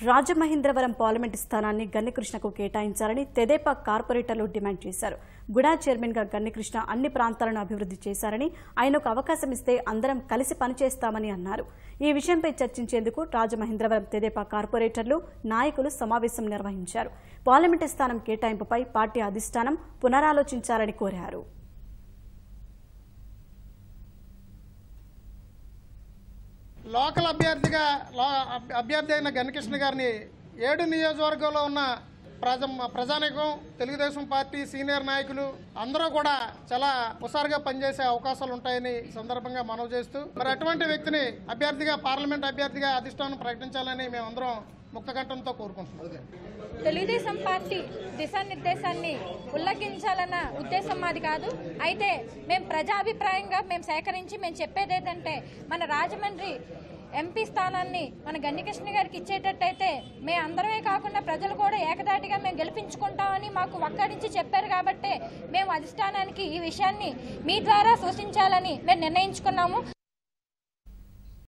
Rajamahendravaram parliament స్థానాన్ని గన్నెకృష్ణకు కేటాయించాలని తెదేపా కార్పొరేటర్లు డిమాండ్ చేశారు. గుడా చైర్మన్గా గన్నెకృష్ణ అన్ని ప్రాంతాలను అభివృద్ధి చేశారని, ఆయనకు అవకాశం ఇస్తే అందరం కలిసి పనిచేస్తామని అన్నారు. ఈ విషయంపై చర్చించేందుకు రాజమహేంద్రవరం తెదేపా కార్పొరేటర్లు, నాయకులు సమావేశం నిర్వహించారు. పార్లమెంటు స్థానం కేటాయింపుపై పార్టీ అధిష్టానం పునరాలోచించాలని కోరారు. లోకల్ అభ్యర్థి అయిన గన్నకృష్ణ గారిని 7 నియోజకవర్గంలో ఉన్న ప్రజానీకం, తెలుగుదేశం పార్టీ సీనియర్ నాయకులు అందరూ కూడా చాలా హుషారుగా పనిచేసే అవకాశాలు ఉంటాయని సందర్భంగా మనవి చేస్తూ, మరి అటువంటి వ్యక్తిని పార్లమెంట్ అభ్యర్థిగా అధిష్టానం ప్రకటించాలని మేమందరం ముక్తకంఠంతో కోరుకుంటున్నాం. తెలుగుదేశం పార్టీ దిశానిర్దేశాన్ని ఉల్లంఘించాలన్న ఉద్దేశం మాది కాదు. అయితే మేము ప్రజాభిప్రాయంగా సేకరించి చెప్పేది ఏంటంటే, మన రాజమండ్రి ఎంపీ స్థానాన్ని మన గన్నకృష్ణ గారికి ఇచ్చేటట్టయితే అందరమే కాకుండా ప్రజలు కూడా ఏకదాటిగా గెలిపించుకుంటామని మాకు ఒక్కడించి చెప్పారు. కాబట్టి మేము అధిష్టానానికి ఈ విషయాన్ని మీ ద్వారా సూచించాలని నిర్ణయించుకున్నాము.